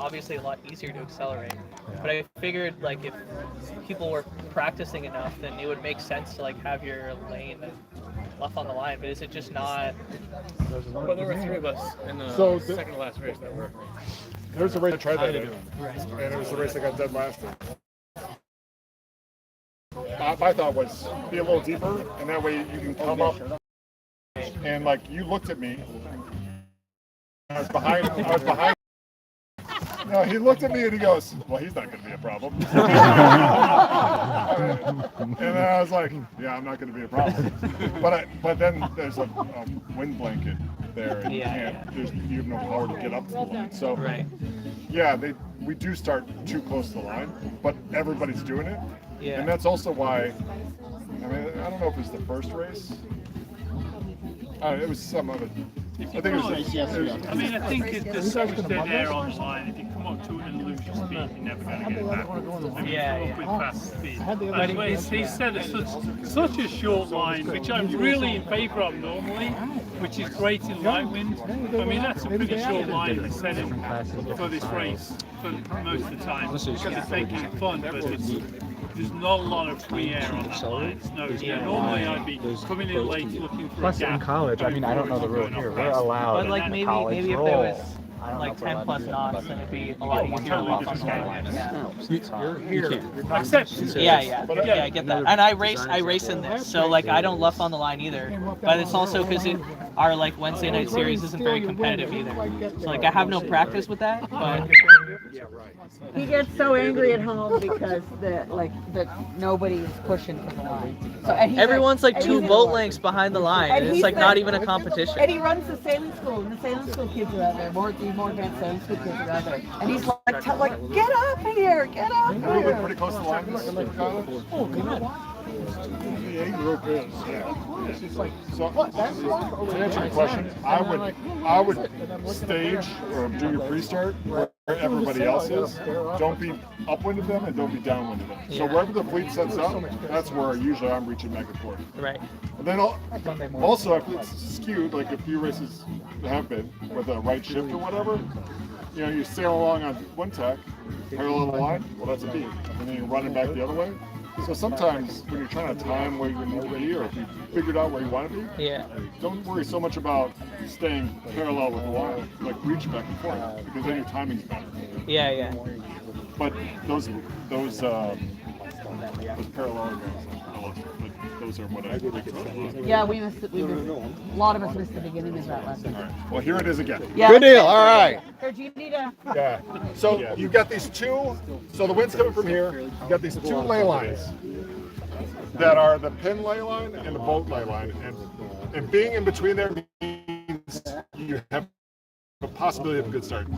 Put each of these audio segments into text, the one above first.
obviously a lot easier to accelerate. But I figured like if people were practicing enough, then it would make sense to like have your lane left on the line. But is it just not? Well, there were three of us in the second to last race that were. There's a race I tried that in, and it was the race I got dead last in. My thought was be a little deeper, and that way you can come up. And like you looked at me, I was behind. No, he looked at me and he goes, "Well, he's not going to be a problem." And then I was like, "Yeah, I'm not going to be a problem." But then there's a wind blanket there, and you have no power to get up to the line. So yeah, we do start too close to the line, but everybody's doing it, and that's also why. I mean, I don't know if it was the first race. It was some of it. I think it was. I mean, I think there's so much dead air on the line. If you come up to it and lose your speed, you're never going to get it back. With fast speed. But he said it's such a short line, which I'm really in favour of normally, which is great in light wind. I mean, that's a pretty short line to set him for this race for most of the time because it's making it fun, but there's not a lot of free air on that line. Normally I'd be coming in late looking for a gap. Plus in college, I mean, I don't know the rule here. We're allowed. But like maybe if there was like 10 plus knots, then it'd be a lot easier to walk on the line. You're here. Yeah, I get that. And I race in this, so like I don't luff on the line either. But it's also because our like Wednesday night series isn't very competitive either. So like I have no practice with that. But he gets so angry at home because nobody is pushing for the line. So, everyone's like 2 boat lengths behind the line, and it's like not even a competition. And he runs the sailing school, and the sailing school kids are out there. More advanced sailing school kids are out there. And he's like, get up here, get up here. Are we pretty close to the line? Oh, God. The group is, So to answer your question, I would stage or do your pre-start where everybody else is. Don't be upwind of them and don't be downwind of them. So wherever the fleet sets up, that's where usually I'm reaching back and forth. Right. And then also if it's skewed, like a few races have been with a right shift or whatever, you sail along on one tack, parallel the line, well that's a beam. And then you're running back the other way. So sometimes when you're trying to time where you need to be, or if you figured out where you want to be, don't worry so much about staying parallel with the line, like reach back and forth, because then your timing's better. Yeah. But those parallel guys, those are what I think. Yeah, we missed it. A lot of us missed the beginning of that lesson. All right. Well, here it is again. Yeah, good deal. All right. Do you need a? Yeah. So you've got these two. So the wind's coming from here. You've got these 2 ley lines that are the pin ley line and the boat ley line, and being in between there means you have a possibility of a good start.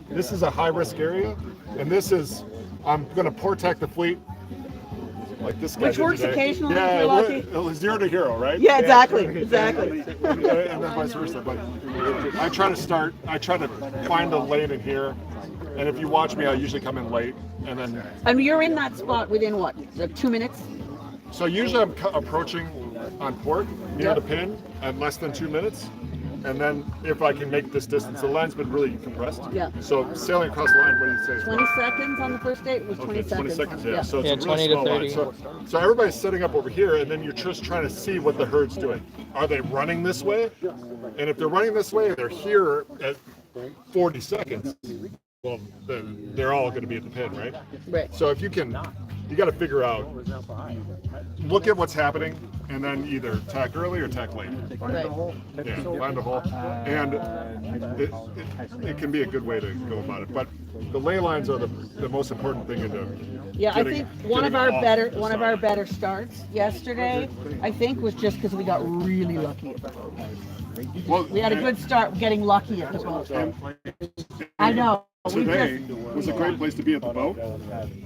This is a high risk area, and this is I'm going to port tack the fleet. Like this guy Which works today. occasionally. Yeah, if you're lucky. 0 to hero, right? Yeah, exactly. And then vice versa. But I try to find a lane in here, and if you watch me, I usually come in late, and then. And you're in that spot within what? 2 minutes? So usually I'm approaching on port near the pin at less than 2 minutes. And then if I can make this distance, the line's been really compressed. Yeah. So sailing across the line, what do you say? 20 seconds on the first date? It was 20 seconds. 20 seconds, yeah. So it's a 20 really to small 30. line. So everybody's setting up over here, and then you're just trying to see what the herd's doing. Are they running this way? And if they're running this way, they're here at 40 seconds. Well, they're all going to be at the pin, right? Right. So if you got to figure out, look at what's happening, and then either tack early or tack late. Right. Yeah, find a hole. And it can be a good way to go about it. But the ley lines are the most important thing into I think one of our better starts yesterday, I think, was just because we got really lucky at the boat. Well, we had a good start getting lucky at the boat. I know. Today was a great place to be at the boat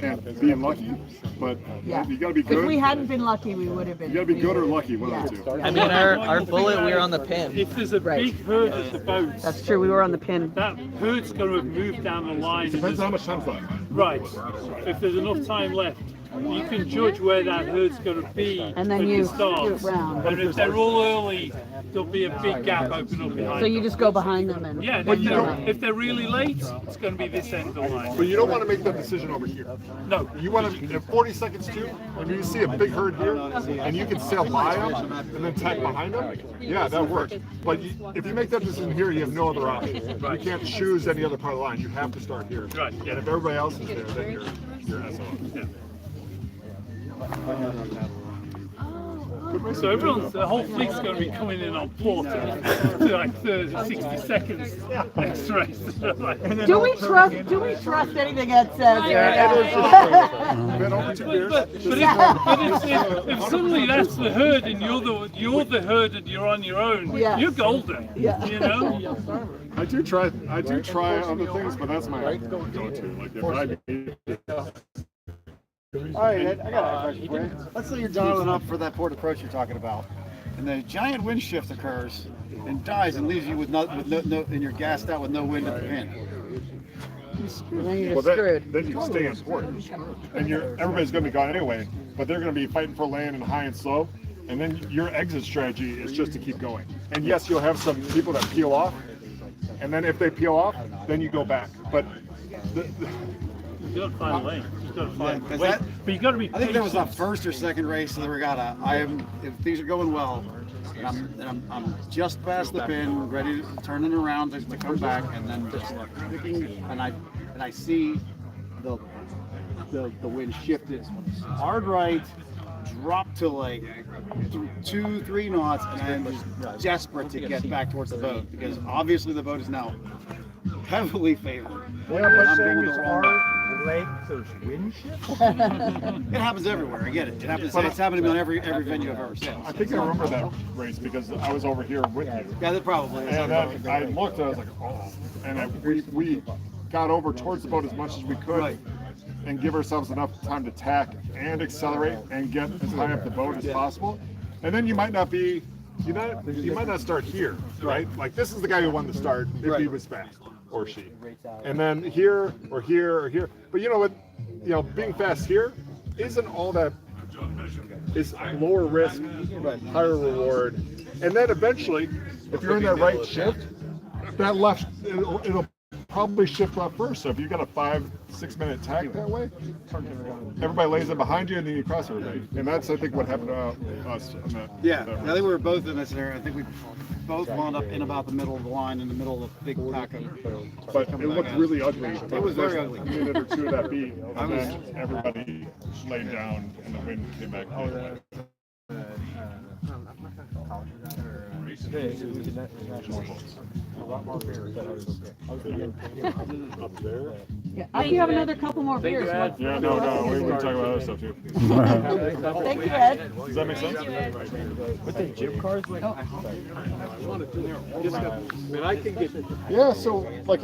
and being lucky, but you got to be good. If we hadn't been lucky, we would have been. You got to be good or lucky, one of the two. I mean, our bullet, we were on the pin. If there's a big herd at the boat, that's true. We were on the pin. That herd's going to move down the line. Depends how much time's left. Right. If there's enough time left, you can judge where that herd's going to be and then when you start. round. And if they're all early, there'll be a big gap open up behind So you them. just go behind them and. Yeah, and But you if they're really late, it's going to be this end of the line. But you don't want to make that decision over here. No, You want to, in 40 seconds too, when you see a big herd here, and you can sail by them and then tack behind them, yeah, that works. But if you make that decision here, you have no other option. You can't choose any other part of the line. You have to start here. Right, yeah. And if everybody else is there, then you're SOL. yeah. So everyone's, the whole fleet's going to be coming in on port to like 30, 60 seconds next race. Do we trust anything Ed says? Been over 2 years. But if suddenly that's the herd and you're the herd and you're on your own, Yeah. you're golden. Yeah. You know. I do try other things, but that's my go-to. Like if I All right, Ed, I got a question for you. Let's say you're dialing up for that port approach you're talking about, and the giant wind shift occurs and dies and leaves you with no and you're gassed out with no wind at the pin. Then you're well, just screwed. then you stay in port, and everybody's going to be gone anyway. But they're going to be fighting for land and high and slow, and then your exit strategy is just to keep going. And yes, you'll have some people that peel off, and then if they peel off, then you go back. But You got to find a lane. You got to find a because way. that- But you got to be. I think that was the patient. first or second race of the regatta. If things are going well, and I'm just past the pin, ready to turning around to come back, and then just picking, and I see the wind shifted hard right, drop to like 2-3 knots, and I'm just desperate to get back towards the boat because obviously the boat is now heavily favored. Yeah, And but I'm saying going it's the wrong way. our lake, there's wind shift? It happens everywhere. I get it. It's happened to me on every venue I've ever sailed. I think I remember that race because I was over here with you. Yeah, that probably is. And then I looked, and I was like, oh. And we got over towards the boat as much as we could Right. and give ourselves enough time to tack and accelerate and get as high up the boat as possible. And then you might not start here, right? Like this is the guy who won the start if he Right. was fast, or she. And then here, or here, or here. But you know what? You know, being fast here isn't all that. It's lower risk, higher reward. And then eventually, if you're in that right shift, that left, it'll probably shift left first. So if you got a 5-6 minute tack that way, everybody lays it behind you and then you cross everybody. And that's, I think, what happened to us on that. Yeah, that I think we were both in that scenario. I think we both wound up in about the middle of the line, in the middle of a big pack of. But it looked really ugly. It was very ugly. A minute or two of that beat, and then everybody laid down and the wind came back. Up there? I think you have another couple more beers. Yeah, no, we were talking about other stuff too. Thank you, Ed. Does that make sense? With the jib cars, like, Yeah, so like